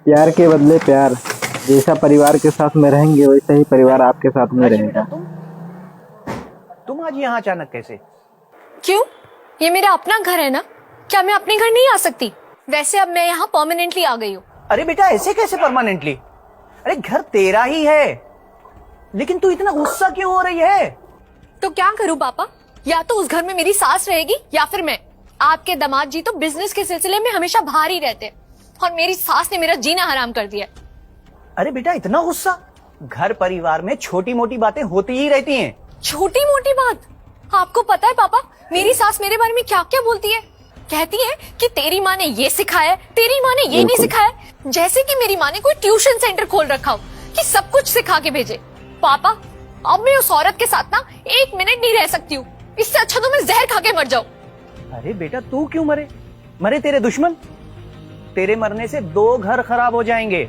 प्यार के बदले प्यार। जैसा परिवार के साथ में रहेंगे वैसा ही परिवार आपके साथ में राजी बेटा, रहेगा। तुम आज यहाँ अचानक कैसे? क्यों? ये मेरा अपना घर है ना, क्या मैं अपने घर नहीं आ सकती? वैसे अब मैं यहाँ परमानेंटली आ गई हूँ। अरे बेटा, ऐसे कैसे परमानेंटली? अरे घर तेरा ही है, लेकिन तू इतना गुस्सा क्यों हो रही है? तो क्या करूँ पापा? या तो उस घर में मेरी सास रहेगी या फिर मैं। आपके दामाद जी तो बिजनेस के सिलसिले में हमेशा बाहर ही रहते हैं और मेरी सास ने मेरा जीना हराम कर दिया। अरे बेटा, इतना गुस्सा? घर परिवार में छोटी मोटी बातें होती ही रहती हैं। छोटी मोटी बात? आपको पता है पापा, मेरी सास मेरे बारे में क्या क्या बोलती है? कहती है कि तेरी माँ ने ये सिखाया, तेरी माँ ने ये नहीं सिखाया। जैसे कि मेरी माँ ने कोई ट्यूशन सेंटर खोल रखा हो कि सब कुछ सिखा के भेजे। पापा, अब मैं उस औरत के साथ ना एक मिनट नहीं रह सकती हूँ। इससे अच्छा तो मैं जहर खा के मर जाऊँ। अरे बेटा, तू क्यों मरे? मरे तेरे दुश्मन। तेरे मरने से 2 घर खराब हो जाएंगे।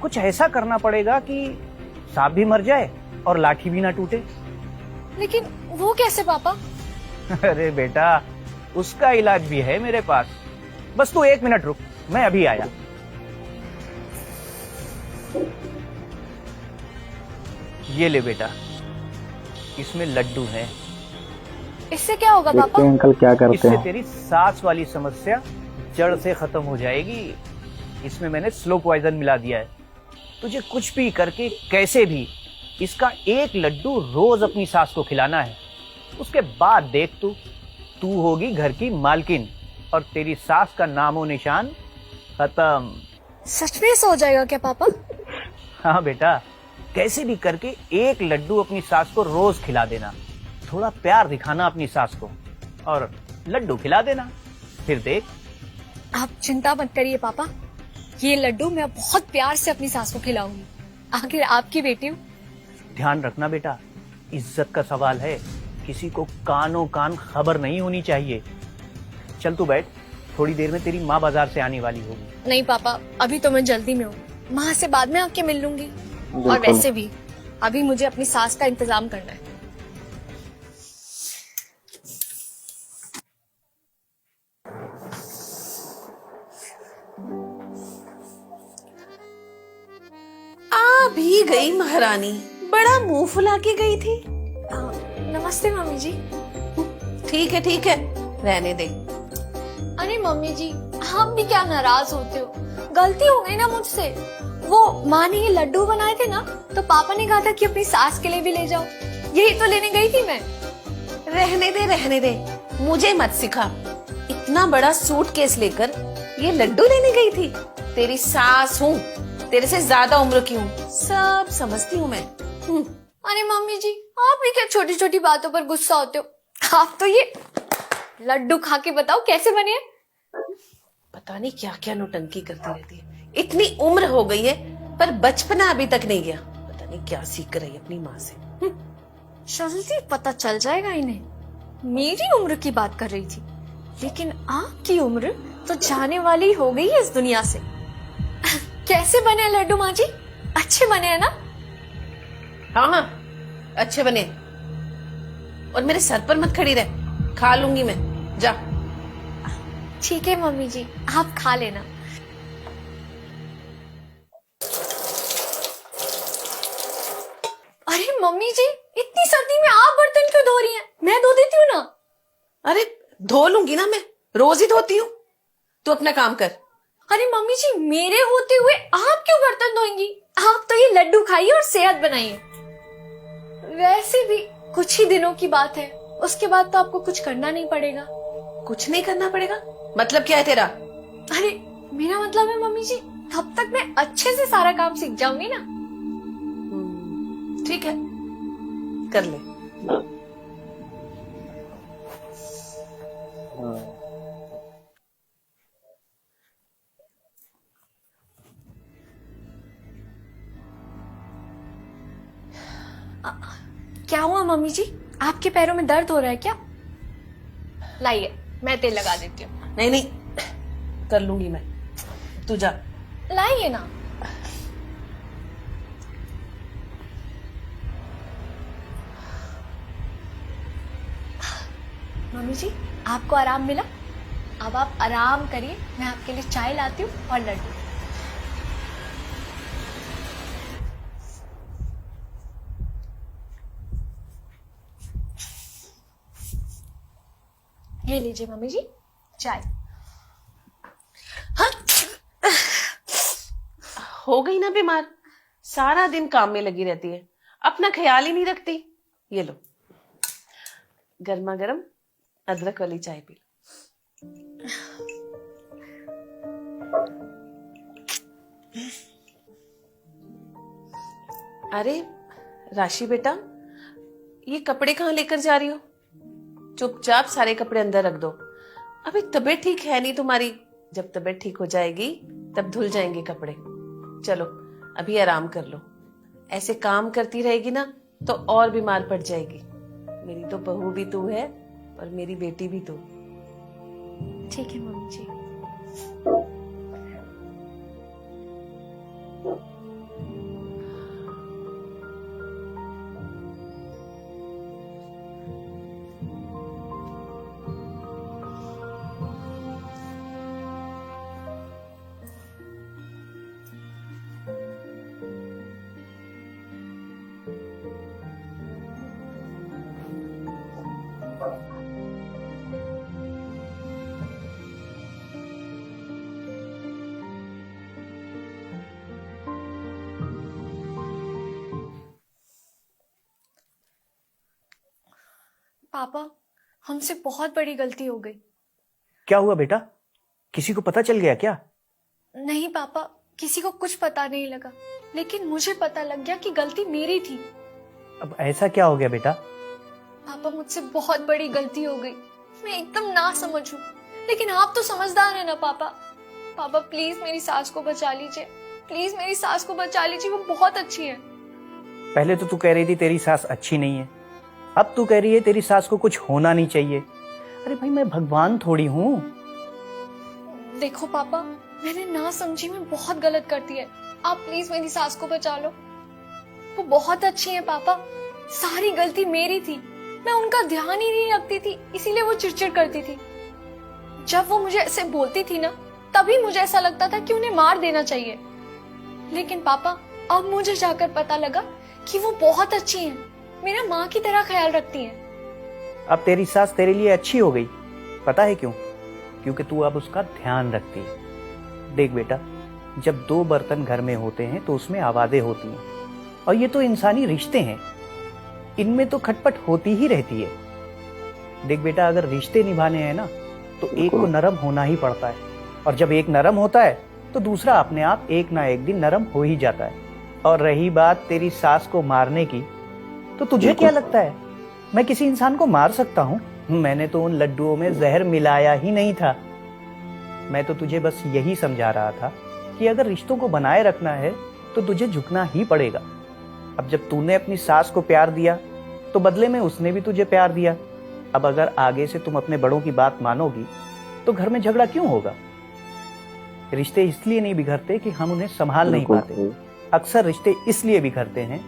कुछ ऐसा करना पड़ेगा कि सांप भी मर जाए और लाठी भी ना टूटे। लेकिन वो कैसे पापा? अरे बेटा, उसका इलाज भी है मेरे पास। बस तू 1 मिनट रुक, मैं अभी आया। ये ले बेटा, इसमें लड्डू है। इससे क्या होगा देखते पापा? हैं अंकल क्या करते इससे हैं। तेरी सांस वाली समस्या जड़ से खत्म हो जाएगी। इसमें मैंने स्लो पॉइजन मिला दिया है। तुझे कुछ भी करके कैसे भी इसका 1 लड्डू रोज अपनी सास को खिलाना है। उसके बाद देख, तू होगी घर की मालकिन और तेरी सास का नामो निशान खत्म। सच में ऐसा हो जाएगा क्या पापा? हाँ बेटा, कैसे भी करके 1 लड्डू अपनी सास को रोज खिला देना। थोड़ा प्यार दिखाना अपनी सास को और लड्डू खिला देना, फिर देख। आप चिंता मत करिए पापा, ये लड्डू मैं बहुत प्यार से अपनी सास को खिलाऊंगी। आखिर आपकी बेटी हूँ। ध्यान रखना बेटा, इज्जत का सवाल है, किसी को कानों कान खबर नहीं होनी चाहिए। चल तू बैठ, थोड़ी देर में तेरी माँ बाजार से आने वाली होगी। नहीं पापा, अभी तो मैं जल्दी में हूँ। माँ से बाद में आके मिल लूंगी। और बिल्कुल। वैसे भी अभी मुझे अपनी सास का इंतजाम करना है। आ भी गई महारानी, बड़ा मुंह फुला के गई थी। नमस्ते मम्मी जी। ठीक है, रहने दे। अरे मम्मी जी, आप भी क्या नाराज होते हो? गलती हो गई ना मुझसे। वो माँ ने ये लड्डू बनाए थे ना, तो पापा ने कहा था कि अपनी सास के लिए भी ले जाओ। यही तो लेने गई थी मैं। रहने दे, मुझे मत सिखा। इतना बड़ा सूटकेस लेकर ये लड्डू लेने गई थी? तेरी सास हूँ, तेरे से ज्यादा उम्र की हूँ, सब समझती हूँ मैं। अरे मम्मी जी, आप भी क्या छोटी छोटी बातों पर गुस्सा होते हो? आप तो ये लड्डू खा के बताओ कैसे बने हैं? पता नहीं क्या क्या नौटंकी करती रहती है। इतनी उम्र हो गई है पर बचपना अभी तक नहीं गया। पता नहीं क्या सीख कर रही अपनी माँ से। जल्दी पता चल जाएगा इन्हें। मेरी उम्र की बात कर रही थी, लेकिन आपकी उम्र तो जाने वाली हो गई है इस दुनिया से। कैसे बने हैं लड्डू माँ जी? अच्छे बने हैं ना? हाँ, अच्छे बने। और मेरे सर पर मत खड़ी रह, खा लूंगी मैं, जा। ठीक है मम्मी जी, आप खा लेना। अरे मम्मी जी, इतनी सर्दी में आप बर्तन क्यों धो रही हैं? मैं धो देती हूँ ना। अरे धो लूंगी ना, मैं रोज ही धोती हूँ। तू अपना काम कर। अरे मम्मी जी, मेरे होते हुए आप क्यों बर्तन धोएंगी? आप तो ये लड्डू खाइए और सेहत बनाइए। वैसे भी कुछ ही दिनों की बात है, उसके बाद तो आपको कुछ करना नहीं पड़ेगा। कुछ नहीं करना पड़ेगा? मतलब क्या है तेरा? अरे मेरा मतलब है मम्मी जी, तब तक मैं अच्छे से सारा काम सीख जाऊंगी ना। ठीक है, कर ले। क्या हुआ मम्मी जी, आपके पैरों में दर्द हो रहा है क्या? लाइए, मैं तेल लगा देती हूँ। नहीं, कर लूंगी मैं, तू जा। लाइए ना। मम्मी जी, आपको आराम मिला? अब आप आराम करिए, मैं आपके लिए चाय लाती हूँ और लड्डू। ये लीजिए मम्मी जी चाय। हाँ, हो गई ना बीमार, सारा दिन काम में लगी रहती है, अपना ख्याल ही नहीं रखती। ये लो गर्मा गर्म अदरक वाली चाय पी लो। अरे राशि बेटा, ये कपड़े कहाँ लेकर जा रही हो? चुपचाप सारे कपड़े अंदर रख दो। अभी तबीयत ठीक है नहीं तुम्हारी, जब तबीयत ठीक हो जाएगी तब धुल जाएंगे कपड़े। चलो अभी आराम कर लो, ऐसे काम करती रहेगी ना तो और बीमार पड़ जाएगी। मेरी तो बहू भी तू है और मेरी बेटी भी तू। ठीक है मम्मी जी। पापा हमसे बहुत बड़ी गलती हो गई। क्या हुआ बेटा, किसी को पता चल गया क्या? नहीं पापा, किसी को कुछ पता नहीं लगा, लेकिन मुझे पता लग गया कि गलती मेरी थी। अब ऐसा क्या हो गया बेटा? पापा मुझसे बहुत बड़ी गलती हो गई, मैं एकदम ना समझूं, लेकिन आप तो समझदार हैं ना पापा। पापा प्लीज मेरी सास को बचा लीजिए, प्लीज मेरी सास को बचा लीजिए, वो बहुत अच्छी है। पहले तो तू कह रही थी तेरी सास अच्छी नहीं है, अब तू कह रही है तेरी सास को कुछ होना नहीं चाहिए। अरे भाई मैं भगवान थोड़ी हूँ। देखो पापा, मैंने ना समझी में बहुत गलत कर दिया है, आप प्लीज मेरी सास को बचा लो। वो बहुत अच्छी है पापा, सारी गलती मेरी थी, मैं उनका ध्यान ही नहीं रखती थी, इसीलिए वो चिड़चिड़ करती थी। जब वो मुझे ऐसे बोलती थी ना, तभी मुझे ऐसा लगता था कि उन्हें मार देना चाहिए। लेकिन पापा अब मुझे जाकर पता लगा कि वो बहुत अच्छी हैं, मेरा माँ की तरह ख्याल रखती हैं। अब तेरी सास तेरे लिए अच्छी हो गई, पता है क्यों? क्योंकि तू अब उसका ध्यान रखती है। देख बेटा, जब दो बर्तन घर में होते हैं तो उसमें आवाजें होती हैं, और ये तो इंसानी रिश्ते हैं, इनमें तो खटपट होती ही रहती है। देख बेटा, अगर रिश्ते निभाने हैं ना तो एक को नरम होना ही पड़ता है, और जब एक नरम होता है तो दूसरा अपने आप एक ना एक दिन नरम हो ही जाता है। और रही बात तेरी सास को मारने की, तो तुझे क्या लगता है मैं किसी इंसान को मार सकता हूँ? मैंने तो उन लड्डुओं में जहर मिलाया ही नहीं था। मैं तो तुझे बस यही समझा रहा था कि अगर रिश्तों को बनाए रखना है तो तुझे झुकना ही पड़ेगा। अब जब तूने अपनी सास को प्यार दिया तो बदले में उसने भी तुझे प्यार दिया। अब अगर आगे से तुम अपने बड़ों की बात मानोगी तो घर में झगड़ा क्यों होगा? रिश्ते इसलिए नहीं बिगड़ते कि हम उन्हें संभाल नहीं पाते, अक्सर रिश्ते इसलिए बिगड़ते हैं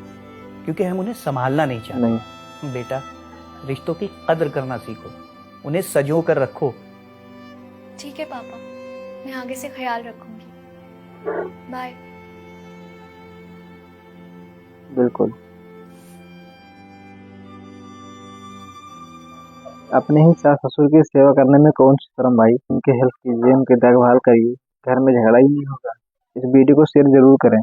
क्योंकि हम उन्हें संभालना नहीं चाहते। बेटा, रिश्तों की कदर करना सीखो, उन्हें सजो कर रखो। ठीक है पापा, मैं आगे से ख्याल रखूंगी। बाय। बिल्कुल, अपने ही सास ससुर की सेवा करने में कौन सी शर्म भाई। उनकी हेल्प कीजिए, उनकी देखभाल करिए, घर में झगड़ा ही नहीं होगा। इस वीडियो को शेयर जरूर करें।